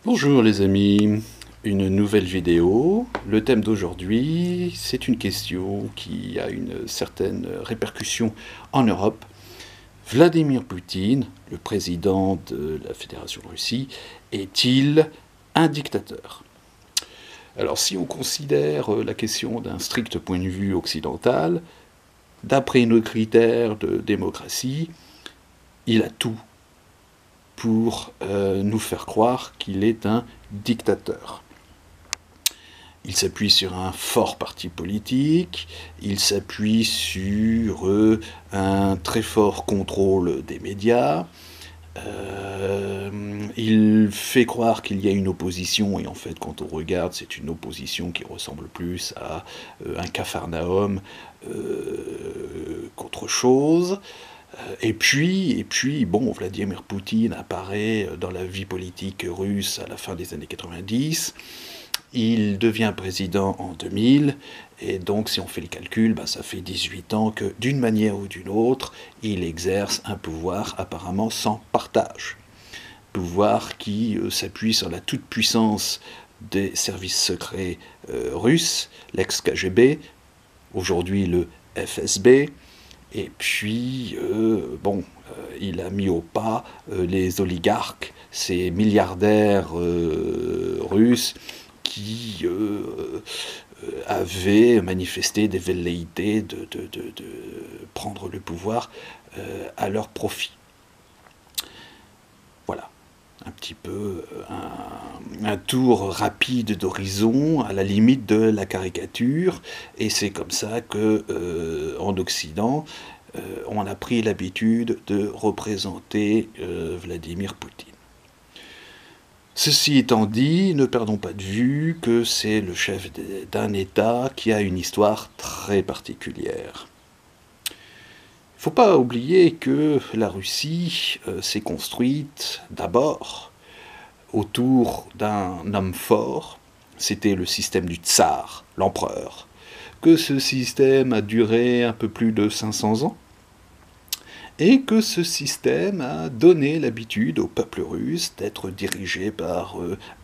Bonjour les amis, une nouvelle vidéo. Le thème d'aujourd'hui, c'est une question qui a une certaine répercussion en Europe. Vladimir Poutine, le président de la Fédération de Russie, est-il un dictateur? Alors si on considère la question d'un strict point de vue occidental, d'après nos critères de démocratie, il a tout pour nous faire croire qu'il est un dictateur. Il s'appuie sur un fort parti politique, il s'appuie sur un très fort contrôle des médias, il fait croire qu'il y a une opposition, et en fait quand on regarde c'est une opposition qui ressemble plus à un capharnaüm qu'autre chose. Bon, Vladimir Poutine apparaît dans la vie politique russe à la fin des années 90. Il devient président en 2000, et donc si on fait le calcul, ça fait 18 ans que, d'une manière ou d'une autre, il exerce un pouvoir apparemment sans partage. Pouvoir qui s'appuie sur la toute-puissance des services secrets russes, l'ex-KGB, aujourd'hui le FSB, et puis, il a mis au pas les oligarques, ces milliardaires russes qui avaient manifesté des velléités de prendre le pouvoir à leur profit. Voilà, un petit peu un tour rapide d'horizon à la limite de la caricature, et c'est comme ça que en Occident on a pris l'habitude de représenter Vladimir Poutine. Ceci étant dit, ne perdons pas de vue que c'est le chef d'un État qui a une histoire très particulière. Il ne faut pas oublier que la Russie s'est construite d'abord autour d'un homme fort, c'était le système du tsar, l'empereur, que ce système a duré un peu plus de 500 ans, et que ce système a donné l'habitude au peuple russe d'être dirigé par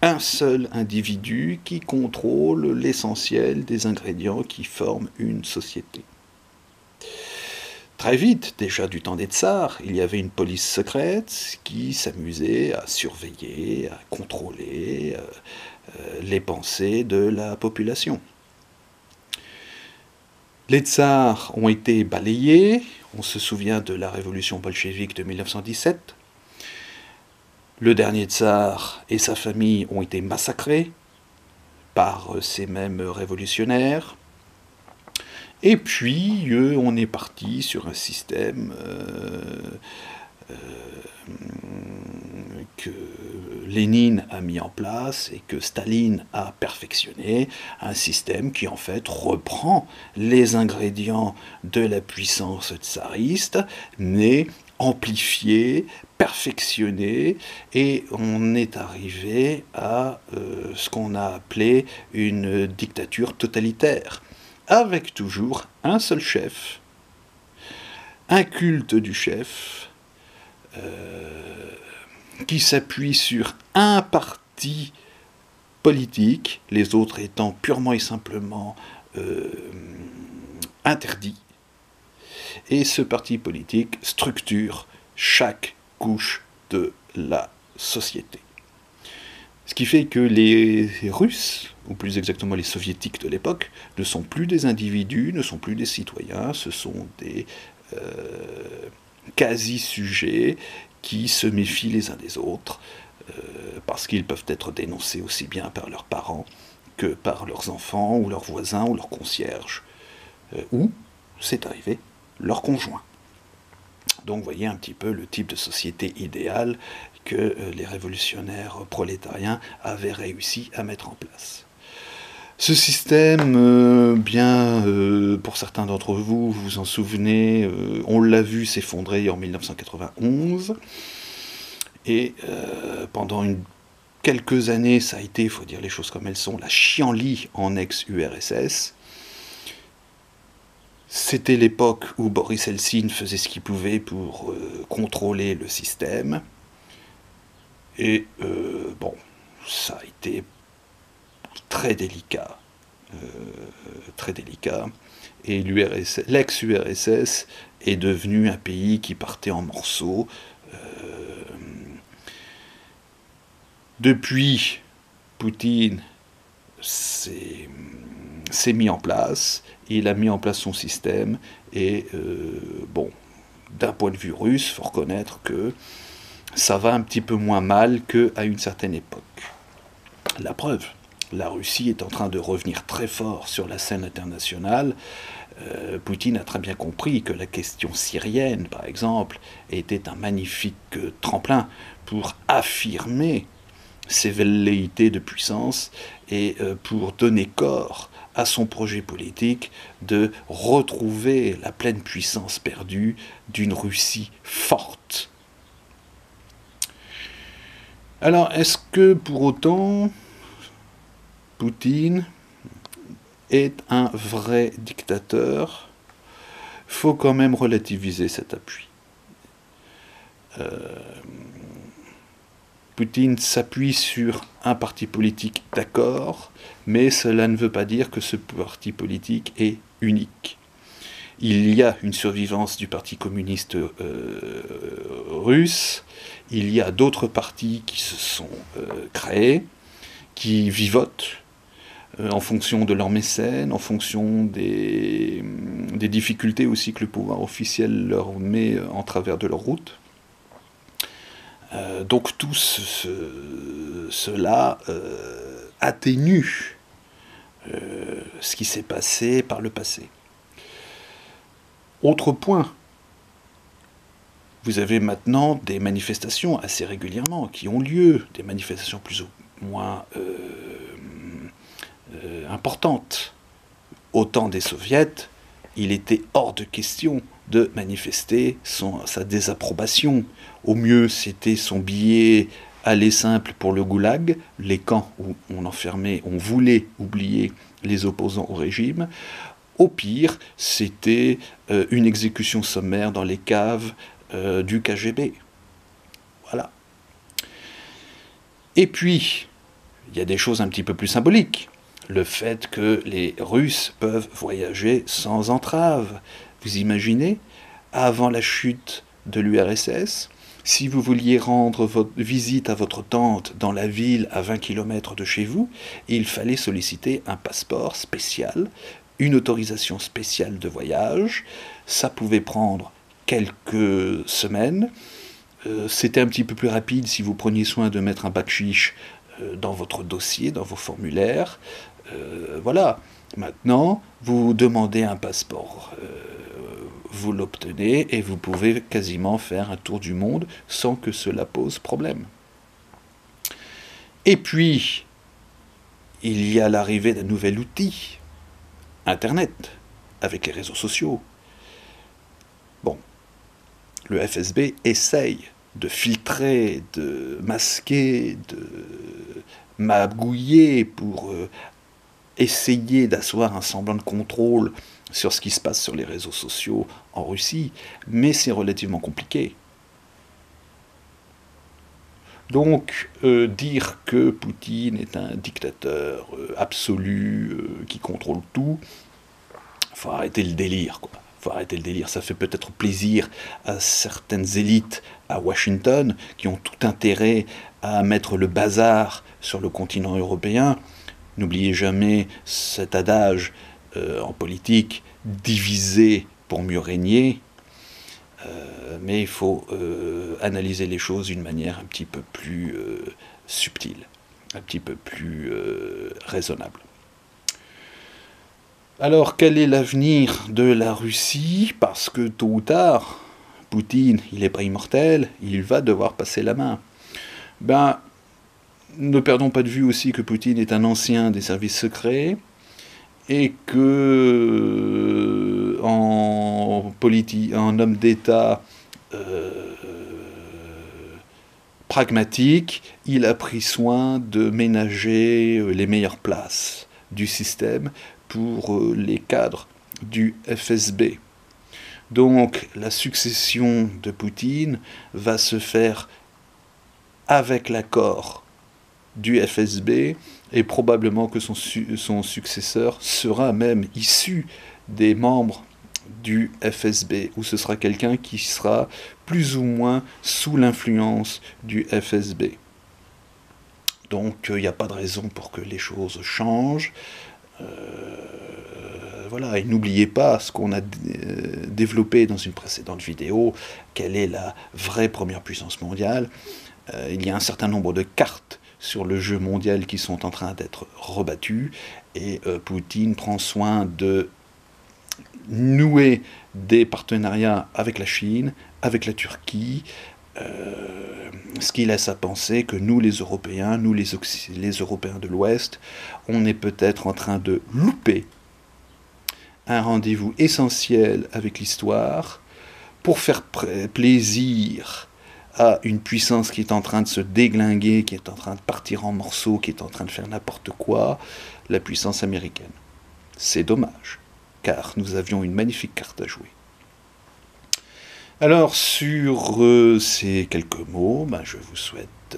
un seul individu qui contrôle l'essentiel des ingrédients qui forment une société. Très vite, déjà du temps des tsars, il y avait une police secrète qui s'amusait à surveiller, à contrôler les pensées de la population. Les tsars ont été balayés, on se souvient de la révolution bolchevique de 1917. Le dernier tsar et sa famille ont été massacrés par ces mêmes révolutionnaires. Et puis, on est parti sur un système que Lénine a mis en place et que Staline a perfectionné, un système qui en fait reprend les ingrédients de la puissance tsariste, mais amplifié, perfectionné, et on est arrivé à ce qu'on a appelé une dictature totalitaire, avec toujours un seul chef, un culte du chef, qui s'appuie sur un parti politique, les autres étant purement et simplement interdits. Et ce parti politique structure chaque couche de la société. Ce qui fait que les Russes, ou plus exactement les Soviétiques de l'époque, ne sont plus des individus, ne sont plus des citoyens, ce sont des quasi-sujets qui se méfient les uns des autres, parce qu'ils peuvent être dénoncés aussi bien par leurs parents que par leurs enfants, ou leurs voisins, ou leurs concierges, ou, c'est arrivé, leurs conjoints. Donc vous voyez un petit peu le type de société idéale que les révolutionnaires prolétariens avaient réussi à mettre en place. Ce système, pour certains d'entre vous, vous vous en souvenez, on l'a vu s'effondrer en 1991, et pendant quelques années, ça a été, il faut dire les choses comme elles sont, la chienlit en ex-URSS. C'était l'époque où Boris Eltsine faisait ce qu'il pouvait pour contrôler le système. Et ça a été très délicat. Très délicat. Et l'ex-URSS est devenu un pays qui partait en morceaux. Depuis, Poutine s'est mis en place, il a mis en place son système, et bon, d'un point de vue russe, il faut reconnaître que ça va un petit peu moins mal qu'à une certaine époque. La preuve, la Russie est en train de revenir très fort sur la scène internationale. Poutine a très bien compris que la question syrienne, par exemple, était un magnifique tremplin pour affirmer ses velléités de puissance et pour donner corps à son projet politique de retrouver la pleine puissance perdue d'une Russie forte. Alors, est-ce que pour autant Poutine est un vrai dictateur? Il faut quand même relativiser cet appui. Poutine s'appuie sur un parti politique, d'accord, mais cela ne veut pas dire que ce parti politique est unique. Il y a une survivance du Parti communiste russe, il y a d'autres partis qui se sont créés, qui vivotent en fonction de leurs mécènes, en fonction des difficultés aussi que le pouvoir officiel leur met en travers de leur route. Donc tout cela atténue ce qui s'est passé par le passé. Autre point, vous avez maintenant des manifestations assez régulièrement qui ont lieu, des manifestations plus ou moins importantes. Au temps des soviets, il était hors de question de manifester sa désapprobation. Au mieux, c'était son billet aller simple pour le goulag, les camps où on enfermait, on voulait oublier les opposants au régime. Au pire, c'était une exécution sommaire dans les caves du KGB. Voilà. Et puis, il y a des choses un petit peu plus symboliques. Le fait que les Russes peuvent voyager sans entrave. Vous imaginez, avant la chute de l'URSS, si vous vouliez rendre votre visite à votre tante dans la ville à 20 km de chez vous, il fallait solliciter un passeport spécial, une autorisation spéciale de voyage. Ça pouvait prendre quelques semaines. C'était un petit peu plus rapide si vous preniez soin de mettre un bakchich dans votre dossier, dans vos formulaires. Voilà. Maintenant, vous demandez un passeport, vous l'obtenez et vous pouvez quasiment faire un tour du monde sans que cela pose problème. Et puis, il y a l'arrivée d'un nouvel outil, Internet, avec les réseaux sociaux. Bon, le FSB essaye de filtrer, de masquer, de magouiller pour essayer d'asseoir un semblant de contrôle sur ce qui se passe sur les réseaux sociaux en Russie, mais c'est relativement compliqué. Donc, dire que Poutine est un dictateur absolu qui contrôle tout, faut arrêter le délire, quoi. Faut arrêter le délire. Ça fait peut-être plaisir à certaines élites à Washington qui ont tout intérêt à mettre le bazar sur le continent européen. N'oubliez jamais cet adage en politique, diviser pour mieux régner, mais il faut analyser les choses d'une manière un petit peu plus subtile, un petit peu plus raisonnable. Alors, quel est l'avenir de la Russie? Parce que tôt ou tard, Poutine, il n'est pas immortel, il va devoir passer la main. Ben, ne perdons pas de vue aussi que Poutine est un ancien des services secrets et que en homme d'État pragmatique, il a pris soin de ménager les meilleures places du système pour les cadres du FSB. Donc la succession de Poutine va se faire avec l'accord du FSB, et probablement que son successeur sera même issu des membres du FSB, ou ce sera quelqu'un qui sera plus ou moins sous l'influence du FSB. Donc il n'y a pas de raison pour que les choses changent. Voilà, et n'oubliez pas ce qu'on a développé dans une précédente vidéo, quelle est la vraie première puissance mondiale. Il y a un certain nombre de cartes sur le jeu mondial qui sont en train d'être rebattues, et Poutine prend soin de nouer des partenariats avec la Chine, avec la Turquie, ce qui laisse à penser que nous les Européens, nous les Européens de l'Ouest, on est peut-être en train de louper un rendez-vous essentiel avec l'histoire pour faire plaisir à une puissance qui est en train de se déglinguer, qui est en train de partir en morceaux, qui est en train de faire n'importe quoi, la puissance américaine. C'est dommage, car nous avions une magnifique carte à jouer. Alors, sur ces quelques mots, je vous souhaite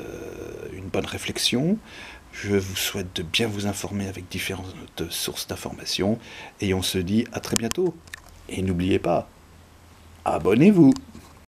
une bonne réflexion. Je vous souhaite de bien vous informer avec différentes sources d'informations. Et on se dit à très bientôt. Et n'oubliez pas, abonnez-vous!